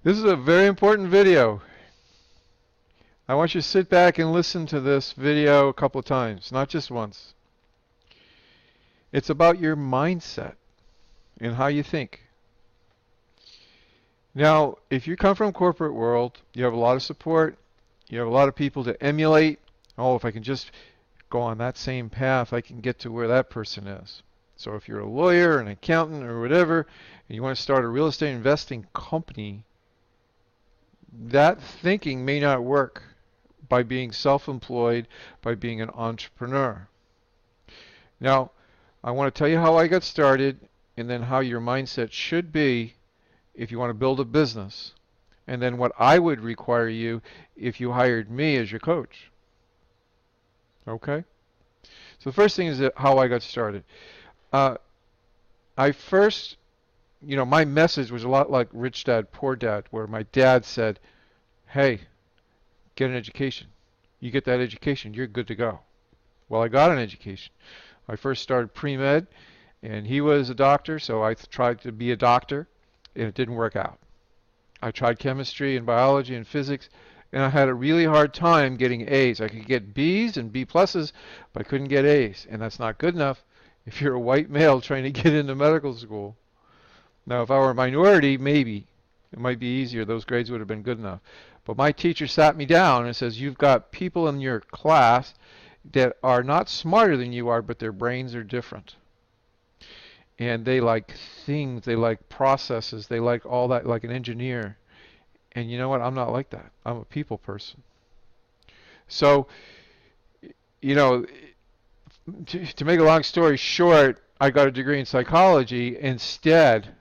This is a very important video. I want you to sit back and listen to this video a couple of times, not just once. It's about your mindset and how you think. Now, if you come from corporate world, you have a lot of support, you have a lot of people to emulate. Oh, if I can just go on that same path, I can get to where that person is. So if you're a lawyer, an accountant, or whatever, and you want to start a real estate investing company, that thinking may not work by being self-employed, by being an entrepreneur. Now, I want to tell you how I got started and then how your mindset should be if you want to build a business, and then what I would require you if you hired me as your coach. Okay? So the first thing is how I got started. I first, my message was a lot like Rich Dad, Poor Dad, where my dad said, hey, get an education. You get that education, you're good to go. Well, I got an education. I first started pre-med, and he was a doctor, so I tried to be a doctor, and it didn't work out. I tried chemistry and biology and physics, and I had a really hard time getting A's. I could get B's and B pluses, but I couldn't get A's, and that's not good enough if you're a white male trying to get into medical school. Now, if I were a minority, maybe it might be easier. Those grades would have been good enough. But my teacher sat me down and says, you've got people in your class that are not smarter than you are, but their brains are different. And they like things, they like processes, they like all that, like an engineer. And you know what? I'm not like that. I'm a people person. So, to make a long story short, I got a degree in psychology instead.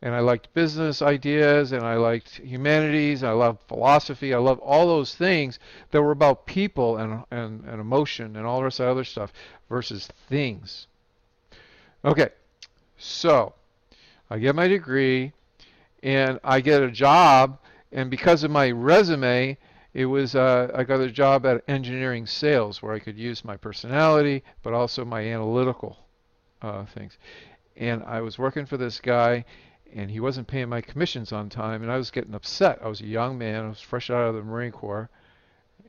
And I liked business ideas, and I liked humanities, and I loved philosophy. I loved all those things that were about people and emotion and all the rest of that other stuff versus things. Okay, so I get my degree, and I get a job, and because of my resume, it was I got a job at engineering sales where I could use my personality, but also my analytical things. And I was working for this guy, and he wasn't paying my commissions on time, and I was getting upset. I was a young man. I was fresh out of the Marine Corps.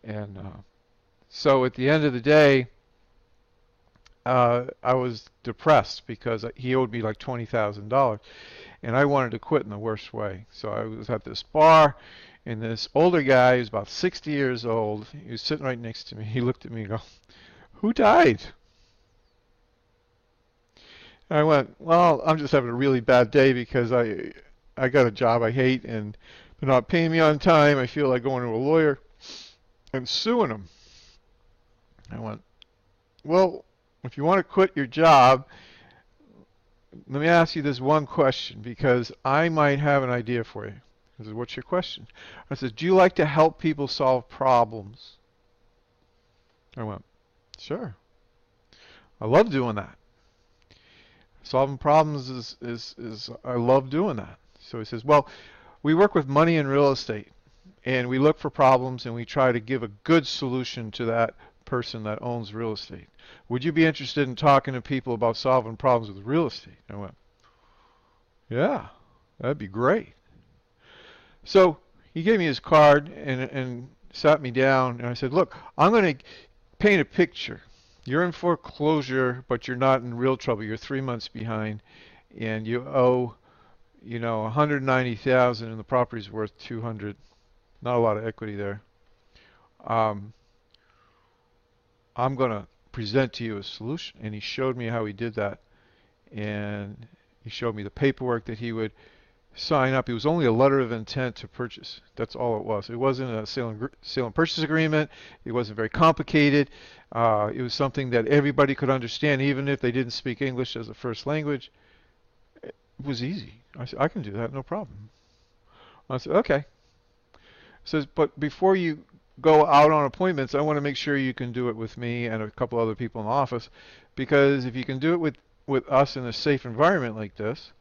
And so at the end of the day, I was depressed because he owed me like $20,000, and I wanted to quit in the worst way. So I was at this bar, and this older guy, who's about 60 years old, he was sitting right next to me. He looked at me and go, who died? And I went, well, I'm just having a really bad day because I got a job I hate, and they're not paying me on time. I feel like going to a lawyer and suing them. I went, well, if you want to quit your job, let me ask you this one question, because I might have an idea for you. I said, what's your question? I said, do you like to help people solve problems? I went, sure. I love doing that. Solving problems is I love doing that. So he says, well, we work with money and real estate, and we look for problems, and we try to give a good solution to that person that owns real estate. Would you be interested in talking to people about solving problems with real estate? I went, yeah, that'd be great. So he gave me his card and sat me down, and I said, look, I'm going to paint a picture. You're in foreclosure, but you're not in real trouble. You're 3 months behind, and you owe, $190,000, and the property's worth $200,000. Not a lot of equity there. I'm going to present to you a solution. And he showed me how he did that, and he showed me the paperwork that he would sign up. It was only a letter of intent to purchase. That's all it was. It wasn't a sale and purchase agreement. It wasn't very complicated. It was something that everybody could understand, even if they didn't speak English as a first language. It was easy. I said, I can do that, no problem. I said, okay. He says, but before you go out on appointments, I want to make sure you can do it with me and a couple other people in the office, because if you can do it with us in a safe environment like this,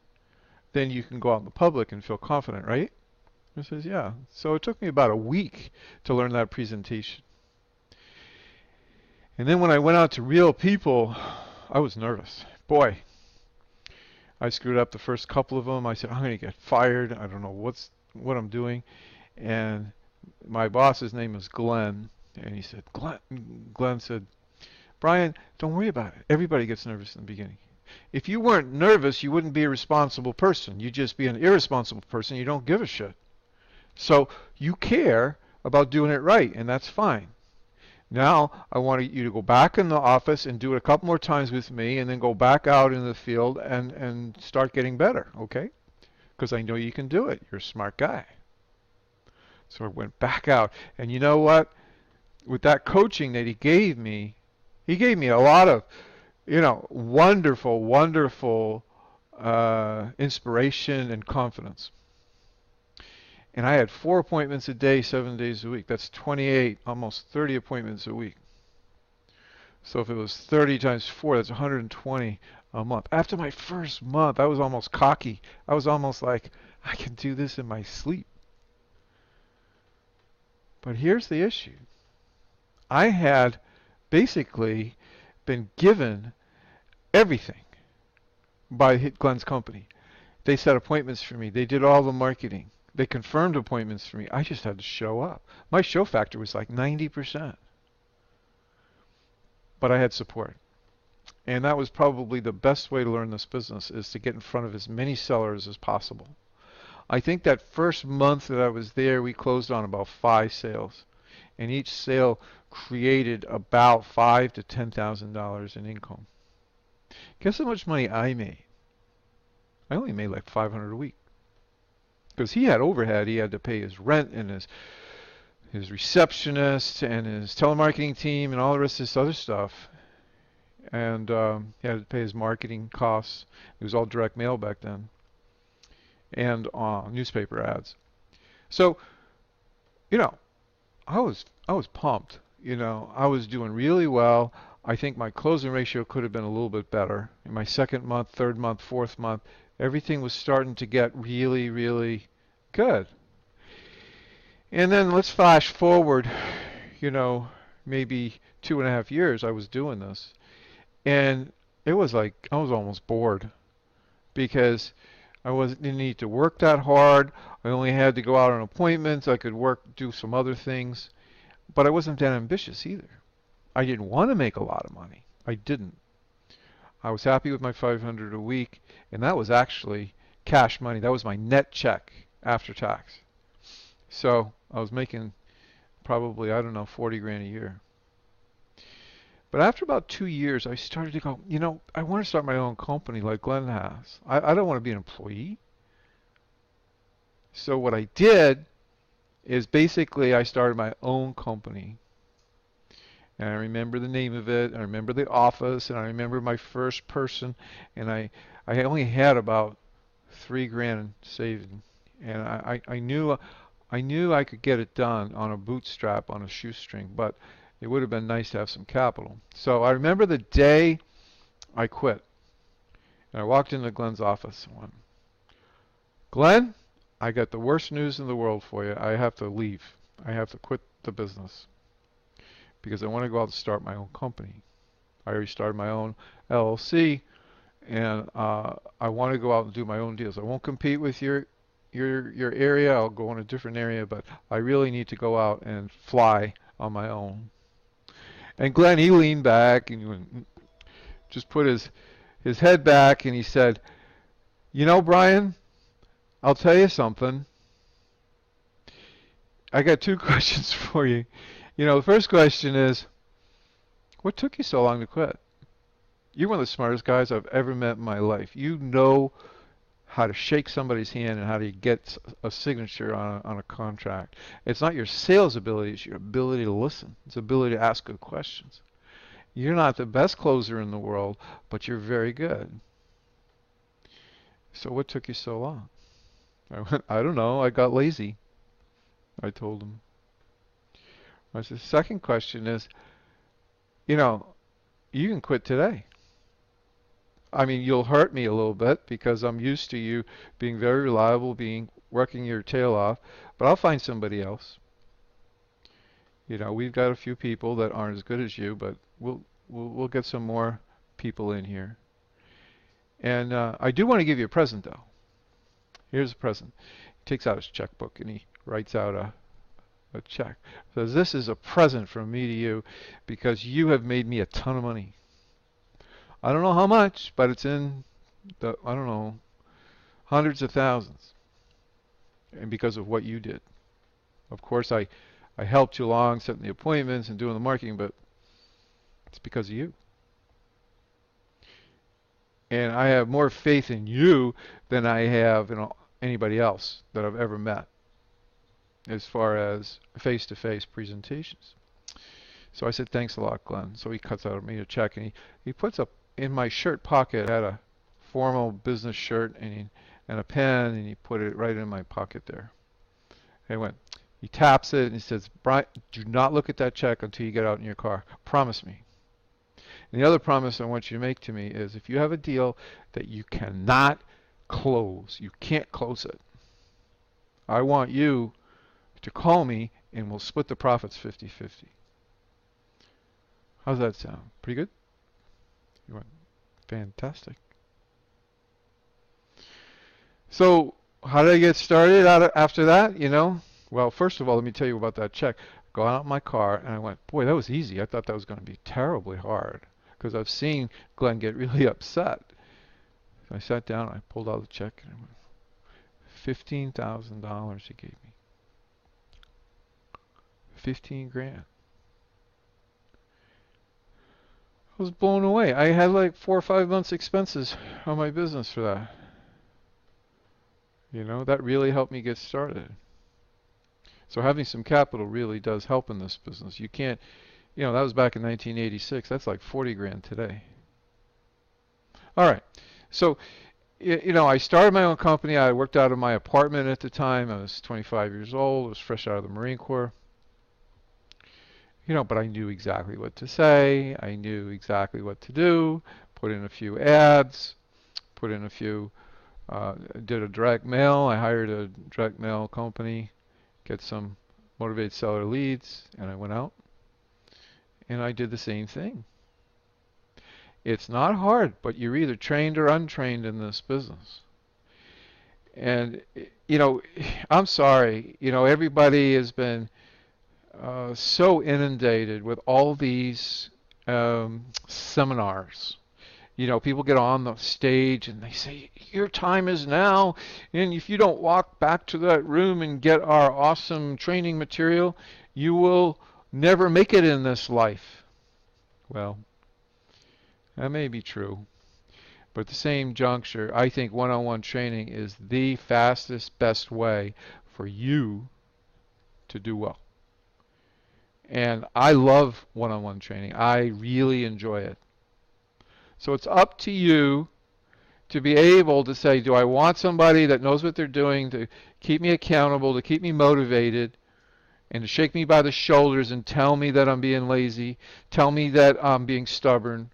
then you can go out in the public and feel confident, right? He says, yeah. So it took me about a week to learn that presentation. And then when I went out to real people, I was nervous. Boy, I screwed up the first couple of them. I said, I'm going to get fired. I don't know what's what I'm doing. And my boss's name is Glenn, and he said, Glenn said, Brian, don't worry about it. Everybody gets nervous in the beginning. If you weren't nervous, you wouldn't be a responsible person. You'd just be an irresponsible person. You don't give a shit. So you care about doing it right, and that's fine. Now I want you to go back in the office and do it a couple more times with me, and then go back out in the field and start getting better, okay? Because I know you can do it. You're a smart guy. So I went back out, and you know what? With that coaching that he gave me a lot of, wonderful, wonderful inspiration and confidence. And I had 4 appointments a day, 7 days a week. That's 28, almost 30 appointments a week. So if it was 30 times 4, that's 120 a month. After my first month, I was almost cocky. I was almost like, I can do this in my sleep. But here's the issue. I had basically been given everything by Glenn's company. They set appointments for me. They did all the marketing. They confirmed appointments for me. I just had to show up. My show factor was like 90%. But I had support. And that was probably the best way to learn this business, is to get in front of as many sellers as possible. I think that first month that I was there, we closed on about 5 sales. And each sale created about $5,000 to $10,000 in income. Guess how much money I made? I only made like $500 a week. Because he had overhead. He had to pay his rent and his receptionist and his telemarketing team and all the rest of this other stuff. And he had to pay his marketing costs. It was all direct mail back then. And newspaper ads. So, I was pumped. I was doing really well. I think my closing ratio could have been a little bit better. In my second month, third month, fourth month, everything was starting to get really, really good. And then let's flash forward, maybe 2.5 years I was doing this. And it was like I was almost bored, because I didn't need to work that hard. I only had to go out on appointments. I could do some other things. But I wasn't that ambitious either. I didn't want to make a lot of money. I didn't. I was happy with my $500 a week, and that was actually cash money. That was my net check after tax. So I was making probably, I don't know, 40 grand a year. But after about 2 years, I started to go, I want to start my own company like Glenn has. I don't want to be an employee. So what I did is basically I started my own company. And I remember the name of it, I remember the office, and I remember my first person, and I only had about 3 grand saved. And I knew I could get it done on a bootstrap, on a shoestring, but it would have been nice to have some capital. So I remember the day I quit. And I walked into Glenn's office and went, Glenn, I got the worst news in the world for you. I have to leave. I have to quit the business, because I want to go out and start my own company. I already started my own LLC, and I want to go out and do my own deals. I won't compete with your area. I'll go in a different area, but I really need to go out and fly on my own. And Glenn, he leaned back and just put his head back, and he said, Brian, I'll tell you something. I got 2 questions for you. The first question is, what took you so long to quit? You're one of the smartest guys I've ever met in my life. You know how to shake somebody's hand and how to get a signature on a contract. It's not your sales ability, it's your ability to listen. It's the ability to ask good questions. You're not the best closer in the world, but you're very good. So what took you so long? I went, I don't know, I got lazy. I told him. I said, the second question is, you can quit today. I mean, you'll hurt me a little bit because I'm used to you being very reliable, working your tail off, but I'll find somebody else. We've got a few people that aren't as good as you, but we'll get some more people in here. And I do want to give you a present, though. Here's a present. He takes out his checkbook and he writes out a check. Says, this is a present from me to you because you have made me a ton of money. I don't know how much, but it's in the, I don't know, hundreds of thousands. And because of what you did. Of course, I helped you along, setting the appointments and doing the marketing, but it's because of you. And I have more faith in you than I have in anybody else that I've ever met as far as face-to-face presentations. So I said, thanks a lot, Glenn. So he cuts out me a check, and he puts up in my shirt pocket. I had a formal business shirt and a pen, and he put it right in my pocket there. And he taps it, and he says, Brian, do not look at that check until you get out in your car. Promise me. And the other promise I want you to make to me is if you have a deal that you cannot close, you can't close it, I want you to call me, and we'll split the profits 50-50. How's that sound? Pretty good? You went, fantastic. So how did I get started after that? Well, first of all, let me tell you about that check. Go out in my car, and I went, boy, that was easy. I thought that was going to be terribly hard because I've seen Glenn get really upset. So I sat down, I pulled out the check, and I went, $15,000 he gave me. 15 grand. I was blown away. I had like 4 or 5 months expenses on my business for that. That really helped me get started. So having some capital really does help in this business. You can't, that was back in 1986. That's like 40 grand today. All right. So, I started my own company. I worked out of my apartment at the time. I was 25 years old. I was fresh out of the Marine Corps. But I knew exactly what to say. I knew exactly what to do. Put in a few ads. Put in a few, did a direct mail. I hired a direct mail company. Get some motivated seller leads. And I went out. And I did the same thing. It's not hard, but you're either trained or untrained in this business. And, I'm sorry. Everybody has been so inundated with all these seminars. People get on the stage and they say, your time is now, and if you don't walk back to that room and get our awesome training material, you will never make it in this life. Well, that may be true. But at the same juncture, I think one-on-one training is the fastest, best way for you to do well. And I love one-on-one training. I really enjoy it. So it's up to you to be able to say, do I want somebody that knows what they're doing to keep me accountable, to keep me motivated, and to shake me by the shoulders and tell me that I'm being lazy, tell me that I'm being stubborn,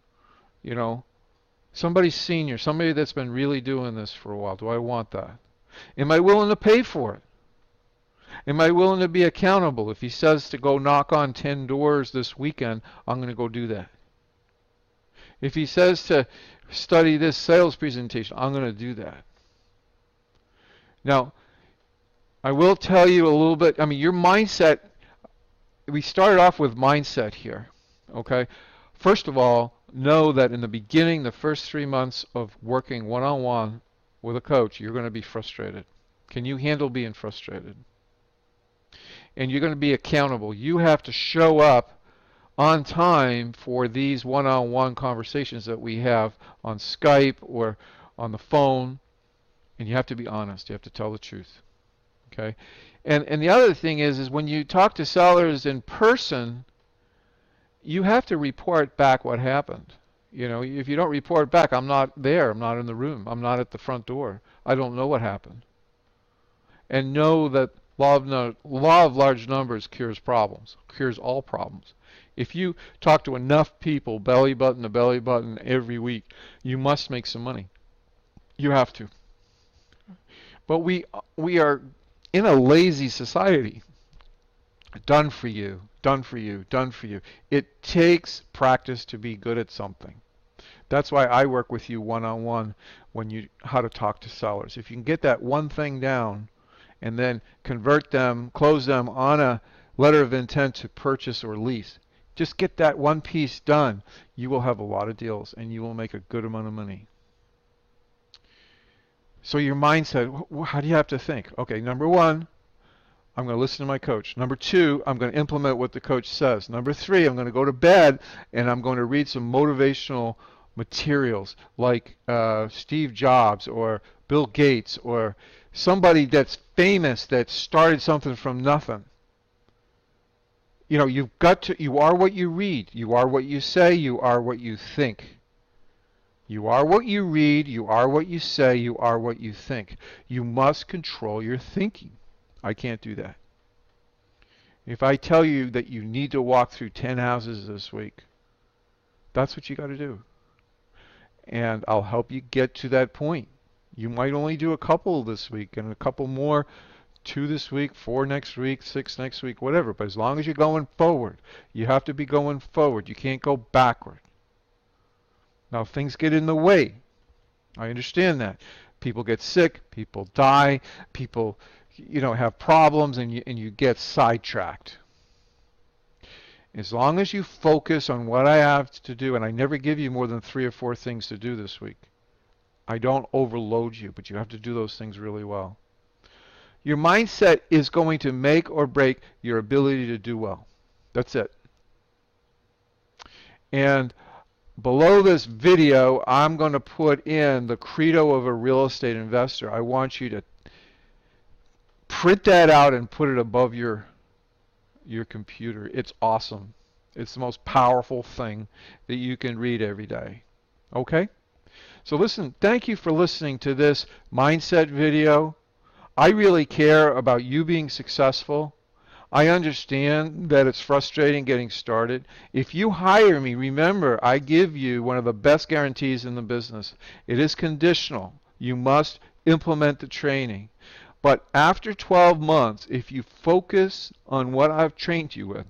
somebody senior, somebody that's been really doing this for a while. Do I want that? Am I willing to pay for it? Am I willing to be accountable? If he says to go knock on 10 doors this weekend, I'm going to go do that. If he says to study this sales presentation, I'm going to do that. Now, I will tell you a little bit, your mindset, we started off with mindset here, okay? First of all, know that in the beginning, the first 3 months of working one-on-one with a coach, you're going to be frustrated. Can you handle being frustrated? And you're going to be accountable. You have to show up on time for these one-on-one conversations that we have on Skype or on the phone, and you have to be honest. You have to tell the truth. Okay? And the other thing is when you talk to sellers in person, you have to report back what happened. If you don't report back, I'm not there. I'm not in the room. I'm not at the front door. I don't know what happened. And know that law of large numbers cures problems, cures all problems. If you talk to enough people, belly button to belly button every week, you must make some money. You have to. But we are in a lazy society. Done for you, done for you, done for you. It takes practice to be good at something. That's why I work with you one-on-one when you how to talk to sellers. If you can get that one thing down and then convert them, close them on a letter of intent to purchase or lease, just get that one piece done. You will have a lot of deals and you will make a good amount of money. So your mindset, how do you have to think? Okay, number one, I'm going to listen to my coach. Number two, I'm going to implement what the coach says. Number three, I'm going to go to bed and I'm going to read some motivational materials like Steve Jobs or Bill Gates or somebody that's famous that started something from nothing. You know, you are what you read. You are what you say. You are what you think. You are what you read. You are what you say. You are what you think. You must control your thinking. I can't do that. If I tell you that you need to walk through 10 houses this week, that's what you got to do. And I'll help you get to that point. You might only do a couple this week and a couple more, 2 this week, 4 next week, 6 next week, whatever. But as long as you're going forward, you have to be going forward. You can't go backward. Now, things get in the way. I understand that. People get sick, people die, people have problems, and you get sidetracked. As long as you focus on what I have to do, and I never give you more than 3 or 4 things to do this week. I don't overload you, but you have to do those things really well. Your mindset is going to make or break your ability to do well. That's it. And below this video, I'm going to put in the credo of a real estate investor. I want you to print that out and put it above your computer. It's awesome. It's the most powerful thing that you can read every day. Okay? So listen, thank you for listening to this mindset video. I really care about you being successful. I understand that it's frustrating getting started. If you hire me, remember, I give you one of the best guarantees in the business. It is conditional. You must implement the training. But after 12 months, if you focus on what I've trained you with,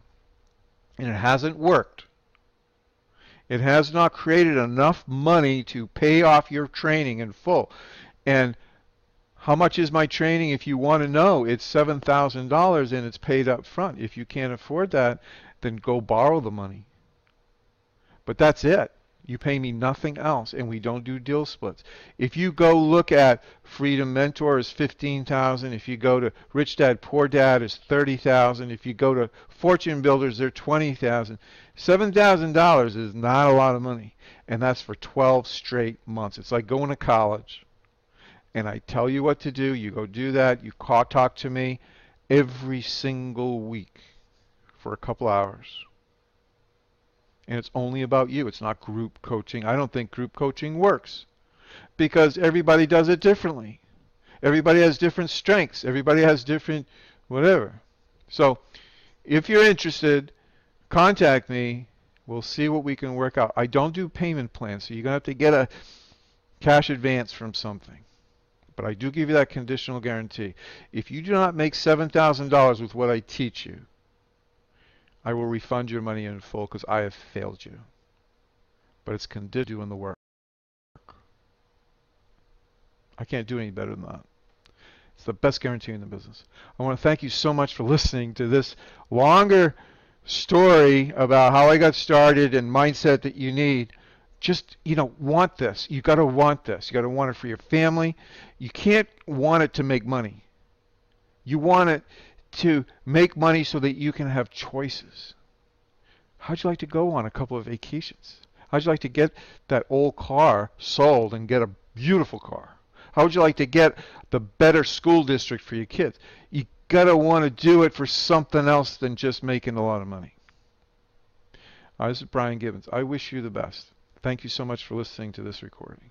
and it hasn't worked, it has not created enough money to pay off your training in full. And how much is my training? If you want to know, it's $7,000 and it's paid up front. If you can't afford that, then go borrow the money. But that's it. You pay me nothing else, and we don't do deal splits. If you go look at Freedom Mentor is $15,000. If you go to Rich Dad Poor Dad is $30,000. If you go to Fortune Builders, they're $20,000. $7,000 is not a lot of money, and that's for 12 straight months. It's like going to college. And I tell you what to do, you go do that, you talk to me every single week for a couple hours. And it's only about you. It's not group coaching. I don't think group coaching works because everybody does it differently. Everybody has different strengths. Everybody has different whatever. So if you're interested, contact me. We'll see what we can work out. I don't do payment plans, so you're going to have to get a cash advance from something. But I do give you that conditional guarantee. If you do not make $7,000 with what I teach you, I will refund your money in full because I have failed you. But it's conditional doing the work. I can't do any better than that. It's the best guarantee in the business. I want to thank you so much for listening to this longer story about how I got started and mindset that you need. Just, want this. You got to want this. You got to want it for your family. You can't want it to make money. You want it to make money so that you can have choices. How'd you like to go on a couple of vacations? How'd you like to get that old car sold and get a beautiful car? How would you like to get the better school district for your kids? You got to want to do it for something else than just making a lot of money. This is Brian Gibbons. I wish you the best. Thank you so much for listening to this recording.